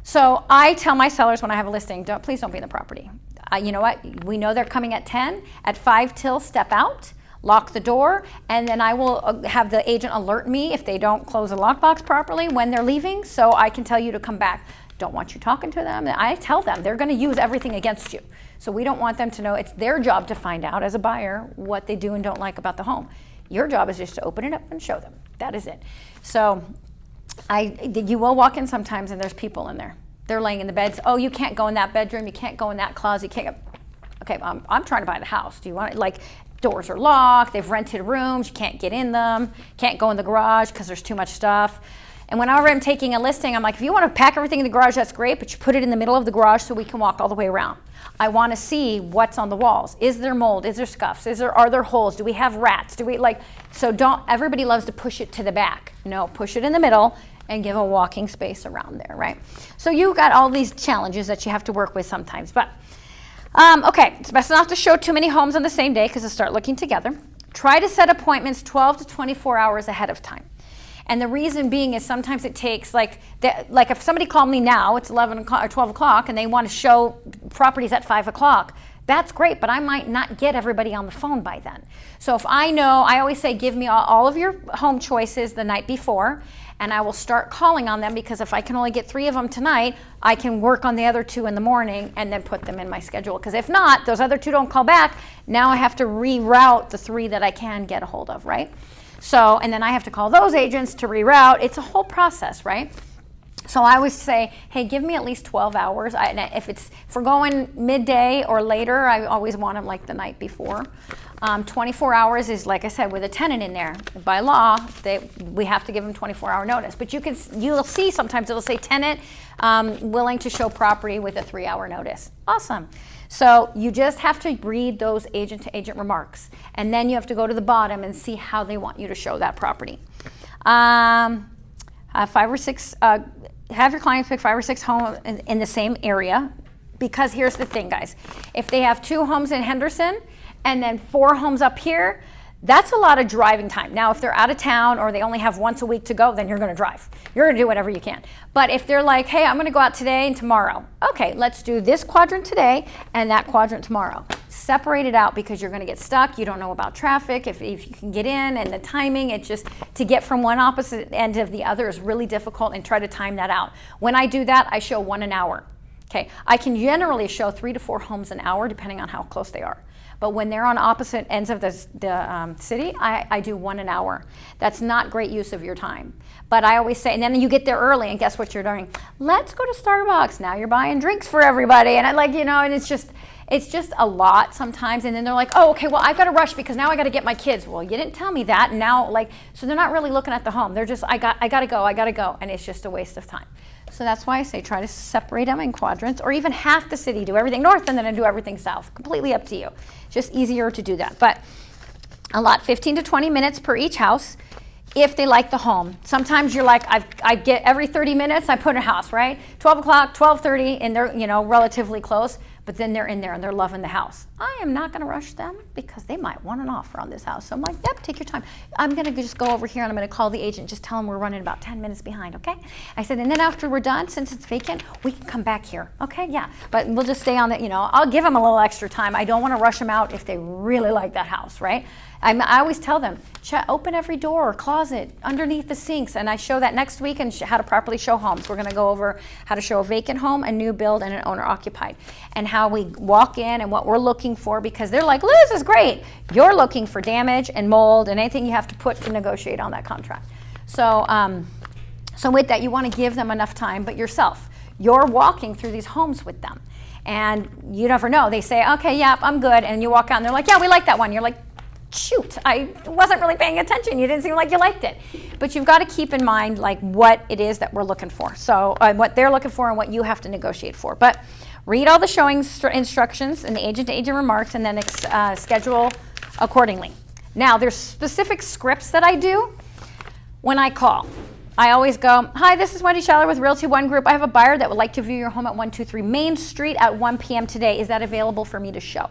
S1: So I tell my sellers when I have a listing, please don't be in the property. You know what? We know they're coming at 10. At 5 till, step out. Lock the door, and then I will have the agent alert me if they don't close the lockbox properly when they're leaving, so I can tell you to come back. Don't want you talking to them. I tell them they're going to use everything against you. So we don't want them to know. It's their job to find out as a buyer what they do and don't like about the home. Your job is just to open it up and show them. That is it. So you will walk in sometimes and there's people in there. They're laying in the beds. Oh, you can't go in that bedroom. You can't go in that closet. You can't go. Okay, I'm trying to buy the house. Do you want it? Doors are locked. They've rented rooms. You can't get in them. Can't go in the garage because there's too much stuff. And whenever I'm taking a listing, I'm like, if you want to pack everything in the garage, that's great, but you put it in the middle of the garage so we can walk all the way around. I want to see what's on the walls. Is there mold? Is there scuffs? Are there holes? Do we have rats? Everybody loves to push it to the back. No, push it in the middle and give a walking space around there, right? So you've got all these challenges that you have to work with sometimes. But, okay, it's best not to show too many homes on the same day because they'll start looking together. Try to set appointments 12 to 24 hours ahead of time. And the reason being is sometimes it takes, like if somebody called me now, it's 11 o'clock or 12 o'clock, and they want to show properties at 5 o'clock, that's great, but I might not get everybody on the phone by then. So if I know, I always say, give me all of your home choices the night before, and I will start calling on them, because if I can only get 3 of them tonight, I can work on the other 2 in the morning and then put them in my schedule. Because if not, those other 2 don't call back, now I have to reroute the 3 that I can get a hold of, right? So, and then I have to call those agents to reroute. It's a whole process, right? So I always say, hey, give me at least 12 hours. If we're going midday or later, I always want them like the night before. 24 hours is, like I said, with a tenant in there. By law, we have to give them 24-hour notice. But you'll see sometimes it'll say tenant willing to show property with a 3-hour notice. Awesome. So you just have to read those agent-to-agent remarks. And then you have to go to the bottom and see how they want you to show that property. 5 or 6, have your clients pick 5 or 6 homes in the same area. Because here's the thing, guys. If they have 2 homes in Henderson and then 4 homes up here, That's a lot of driving time. Now, if they're out of town or they only have once a week to go, then you're going to drive. You're going to do whatever you can. But if they're like, hey, I'm going to go out today and tomorrow. Okay, let's do this quadrant today and that quadrant tomorrow. Separate it out because you're going to get stuck. You don't know about traffic, if you can get in, and the timing. It's just to get from one opposite end of the other is really difficult, and try to time that out. When I do that, I show 1 an hour. Okay, I can generally show 3 to 4 homes an hour depending on how close they are. But when they're on opposite ends of the city, I do 1 an hour. That's not great use of your time. But I always say, and then you get there early, and guess what you're doing? Let's go to Starbucks. Now you're buying drinks for everybody. And I like, and it's just a lot sometimes. And then they're like, oh, okay, well, I've got to rush because now I got to get my kids. Well, you didn't tell me that. And now, so they're not really looking at the home. They're just, I got to go. And it's just a waste of time. So that's why I say try to separate them in quadrants, or even half the city, do everything north and then do everything south. Completely up to you. Just easier to do that. But a lot, 15 to 20 minutes per each house if they like the home. Sometimes you're like, I get every 30 minutes, I put a house, right? 12 o'clock, 12:30, and they're, relatively close, but then they're in there and they're loving the house. I am not going to rush them because they might want an offer on this house. So I'm like, yep, take your time. I'm going to just go over here and I'm going to call the agent, just tell them we're running about 10 minutes behind, okay? I said, and then after we're done, since it's vacant, we can come back here, okay? Yeah, but we'll just stay on the, I'll give them a little extra time. I don't want to rush them out if they really like that house, right? I always tell them, open every door or closet underneath the sinks. And I show that next week and how to properly show homes. We're going to go over how to show a vacant home, a new build, and an owner occupied. And how we walk in and what we're looking for, because they're like, Liz is great. You're looking for damage and mold and anything you have to put to negotiate on that contract. So, so with that, you want to give them enough time, but yourself. You're walking through these homes with them. And you never know. They say, okay, yep, I'm good. And you walk out and they're like, yeah, we like that one. You're like, shoot, I wasn't really paying attention. You didn't seem like you liked it. But you've got to keep in mind what it is that we're looking for. So what they're looking for and what you have to negotiate for. But read all the showing instructions and the agent-to-agent remarks, and then schedule accordingly. Now, there's specific scripts that I do when I call. I always go, hi, this is Wendy Schaller with Realty One Group. I have a buyer that would like to view your home at 123 Main Street at 1 p.m. today. Is that available for me to show?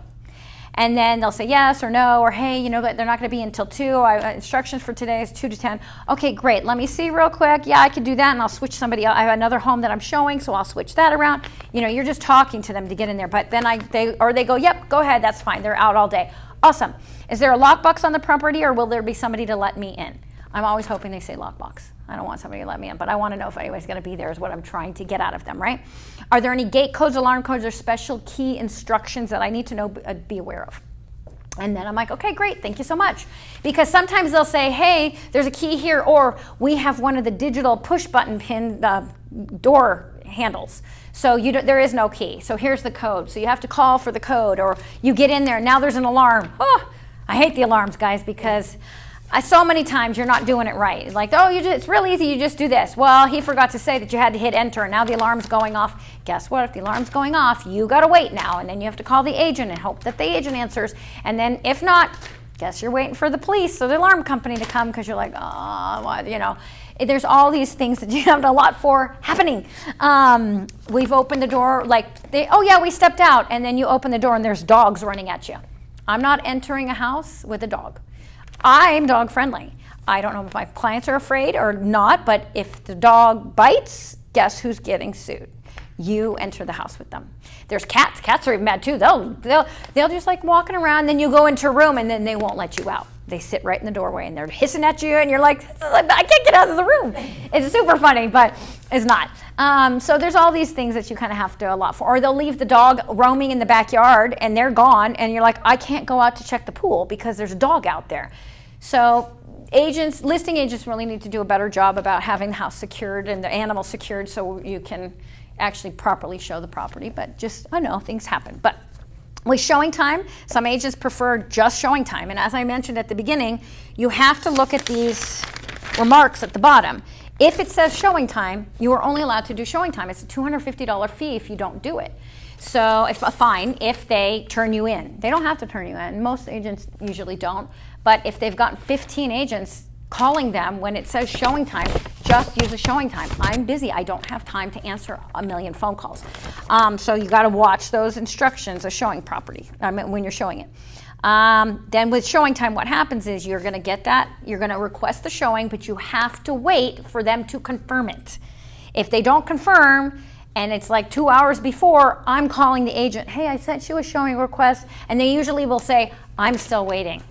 S1: And then they'll say yes or no, or hey, but they're not going to be until 2. Instructions for today is 2 to 10. Okay, great. Let me see real quick. Yeah, I can do that, and I'll switch somebody else. I have another home that I'm showing, so I'll switch that around. You're just talking to them to get in there. But then they go, yep, go ahead. That's fine. They're out all day. Awesome. Is there a lockbox on the property, or will there be somebody to let me in? I'm always hoping they say lockbox. I don't want somebody to let me in, but I want to know if anybody's going to be there is what I'm trying to get out of them, right? Are there any gate codes, alarm codes, or special key instructions that I need to know, be aware of? And then I'm like, okay, great, thank you so much. Because sometimes they'll say, hey, there's a key here, or we have one of the digital push button pin door handles. So there is no key. So here's the code. So you have to call for the code, or you get in there, now there's an alarm. Oh, I hate the alarms, guys, because so many times you're not doing it right. It's like, oh, it's real easy, you just do this. Well, he forgot to say that you had to hit enter, and now the alarm's going off. Guess what? If the alarm's going off, you got to wait now, and then you have to call the agent and hope that the agent answers. And then if not, guess you're waiting for the police or the alarm company to come, because you're like, oh, well, there's all these things that you have a lot for happening. We've opened the door, oh yeah, we stepped out, and then you open the door and there's dogs running at you. I'm not entering a house with a dog. I'm dog friendly. I don't know if my clients are afraid or not, but if the dog bites, guess who's getting sued? You enter the house with them. There's cats. Cats are even mad too. They'll just walking around, then you go into a room and then they won't let you out. They sit right in the doorway and they're hissing at you, and you're like, I can't get out of the room. It's super funny, but it's not. So there's all these things that you kind of have to allot for. Or they'll leave the dog roaming in the backyard and they're gone, and you're like, I can't go out to check the pool because there's a dog out there. So listing agents really need to do a better job about having the house secured and the animal secured so you can actually properly show the property. But things happen. But with showing time, some agents prefer just showing time. And as I mentioned at the beginning, you have to look at these remarks at the bottom. If it says showing time, you are only allowed to do showing time. It's a $250 fee if you don't do it. So a fine if they turn you in. They don't have to turn you in. Most agents usually don't. But if they've got 15 agents calling them when it says showing time, just use a showing time. I'm busy. I don't have time to answer a million phone calls. So you got to watch those instructions of showing property when you're showing it. Then with showing time, what happens is you're going to get that, you're going to request the showing, but you have to wait for them to confirm it. If they don't confirm, and it's like 2 hours before, I'm calling the agent, hey, I sent you a showing request, and they usually will say, I'm still waiting.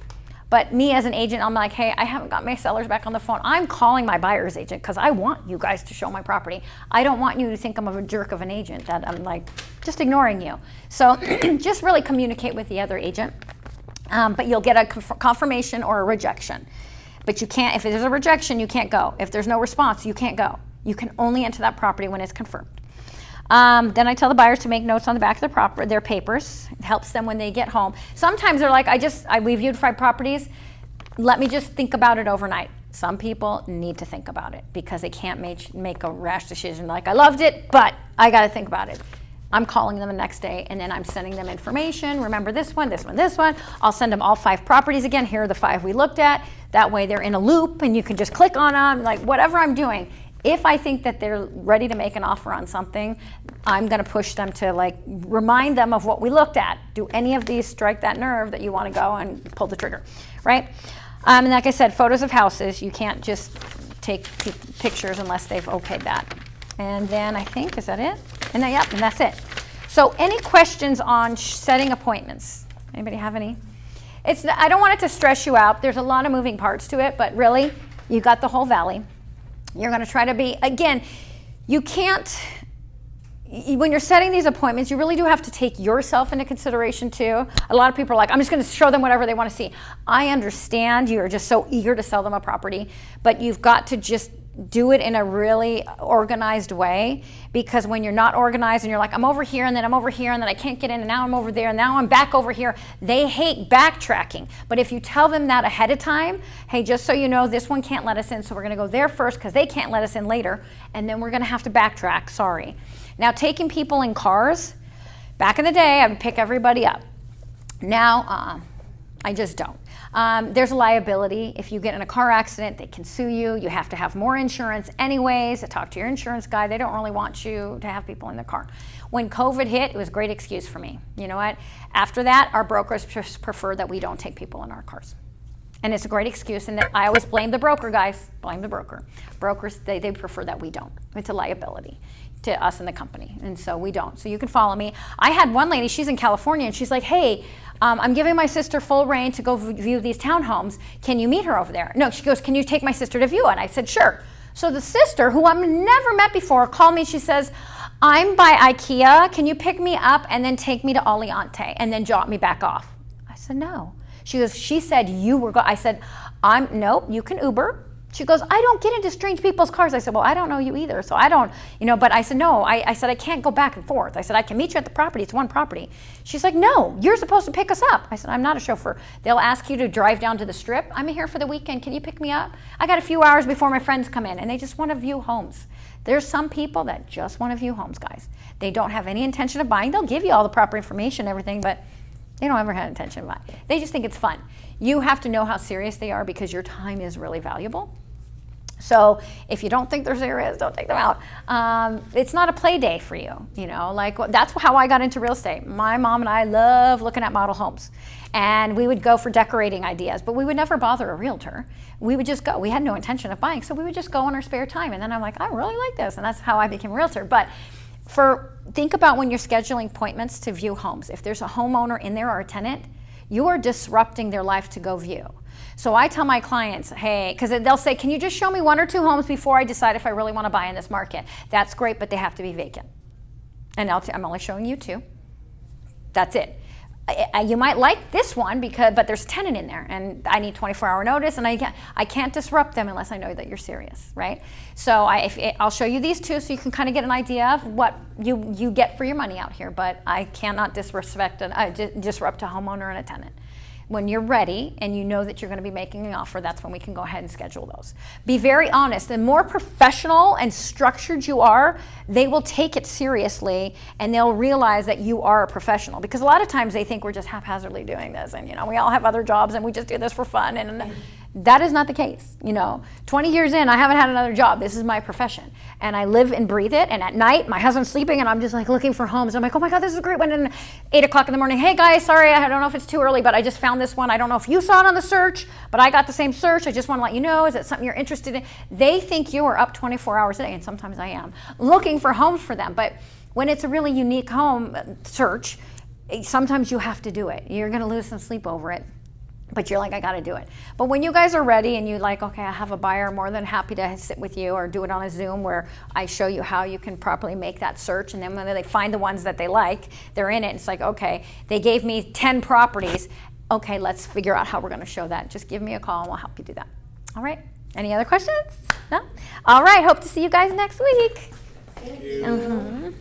S1: But me as an agent, I'm like, hey, I haven't got my sellers back on the phone. I'm calling my buyer's agent because I want you guys to show my property. I don't want you to think I'm a jerk of an agent, that I'm like just ignoring you. So just really communicate with the other agent. But you'll get a confirmation or a rejection. But you can't, if there's a rejection, you can't go. If there's no response, you can't go. You can only enter that property when it's confirmed. Then I tell the buyers to make notes on the back of their papers. It helps them when they get home. Sometimes they're like, we viewed 5 properties. Let me just think about it overnight. Some people need to think about it because they can't make a rash decision like, I loved it, but I got to think about it. I'm calling them the next day, and then I'm sending them information. Remember this one, this one, this one. I'll send them all 5 properties again. Here are the 5 we looked at. That way they're in a loop, and you can just click on them, like whatever I'm doing. If I think that they're ready to make an offer on something, I'm going to push them to like remind them of what we looked at. Do any of these strike that nerve that you want to go and pull the trigger, right? And like I said, photos of houses, you can't just take pictures unless they've okayed that. And then I think, is that it? And then, yep, and that's it. So any questions on setting appointments? Anybody have any? I don't want it to stress you out. There's a lot of moving parts to it, but really, you got the whole valley. You're going to try to be, again, you can't, when you're setting these appointments, you really do have to take yourself into consideration too. A lot of people are like, I'm just going to show them whatever they want to see. I understand you're just so eager to sell them a property, but you've got to just do it in a really organized way, because when you're not organized and you're like, I'm over here and then I'm over here and then I can't get in and now I'm over there and now I'm back over here, they hate backtracking. But if you tell them that ahead of time, hey, just so you know, this one can't let us in, so we're going to go there first because they can't let us in later, and then we're going to have to backtrack, sorry. Now, taking people in cars, back in the day, I would pick everybody up. Now, I just don't. There's a liability. If you get in a car accident, they can sue you. You have to have more insurance anyways. Talk to your insurance guy. They don't really want you to have people in the car. When COVID hit, it was a great excuse for me. You know what? After that, our brokers just prefer that we don't take people in our cars. And it's a great excuse, and I always blame the broker, guys. Blame the broker. Brokers, they prefer that we don't. It's a liability to us and the company, and so we don't. So you can follow me. I had one lady, she's in California, and she's like, hey, I'm giving my sister full reign to go view these townhomes. Can you meet her over there? No, she goes, can you take my sister to view it? And I said, sure. So the sister, who I've never met before, called me. She says, I'm by IKEA. Can you pick me up and then take me to Aliante and then drop me back off? I said, no. She goes, she said you were I said, nope, you can Uber. She goes, I don't get into strange people's cars. I said, well, I don't know you either, so I don't, but I said, no, I said, I can't go back and forth. I said, I can meet you at the property. It's one property. She's like, no, you're supposed to pick us up. I said, I'm not a chauffeur. They'll ask you to drive down to the strip. I'm here for the weekend. Can you pick me up? I got a few hours before my friends come in, and they just want to view homes. There's some people that just want to view homes, guys. They don't have any intention of buying. They'll give you all the proper information and everything, but they don't ever have intention of buying. They just think it's fun. You have to know how serious they are because your time is really valuable. So if you don't think they're serious, don't take them out. It's not a play day for you, like that's how I got into real estate. My mom and I love looking at model homes, and we would go for decorating ideas, but we would never bother a realtor. We would just go. We had no intention of buying, so we would just go in our spare time. And then I'm like, I really like this, and that's how I became a realtor. But think about when you're scheduling appointments to view homes. If there's a homeowner in there or a tenant, you are disrupting their life to go view. So I tell my clients, hey, because they'll say, can you just show me 1 or 2 homes before I decide if I really want to buy in this market? That's great, but they have to be vacant. And I'm only showing you 2. That's it. You might like this one but there's a tenant in there, and I need 24-hour notice, and I can't disrupt them unless I know that you're serious, right? So I'll show you these 2 so you can kind of get an idea of what you get for your money out here, but I cannot disrupt a homeowner and a tenant. When you're ready and you know that you're going to be making an offer, that's when we can go ahead and schedule those. Be very honest. The more professional and structured you are, they will take it seriously, and they'll realize that you are a professional. Because a lot of times they think we're just haphazardly doing this, and we all have other jobs and we just do this for fun. And That is not the case. 20 years in, I haven't had another job. This is my profession. And I live and breathe it. And at night, my husband's sleeping and I'm just like looking for homes. I'm like, oh my God, this is a great one. And 8 o'clock in the morning, hey guys, sorry, I don't know if it's too early, but I just found this one. I don't know if you saw it on the search, but I got the same search. I just want to let you know, is it something you're interested in? They think you are up 24 hours a day, and sometimes I am, looking for homes for them. But when it's a really unique home search, sometimes you have to do it. You're going to lose some sleep over it. But you're like, I got to do it. But when you guys are ready and you like, okay, I have a buyer, I'm more than happy to sit with you or do it on a Zoom where I show you how you can properly make that search. And then when they find the ones that they like, they're in it. It's like, okay, they gave me 10 properties. Okay, let's figure out how we're going to show that. Just give me a call and we'll help you do that. All right. Any other questions? No? All right. Hope to see you guys next week.
S2: Thank you.
S1: Mhm.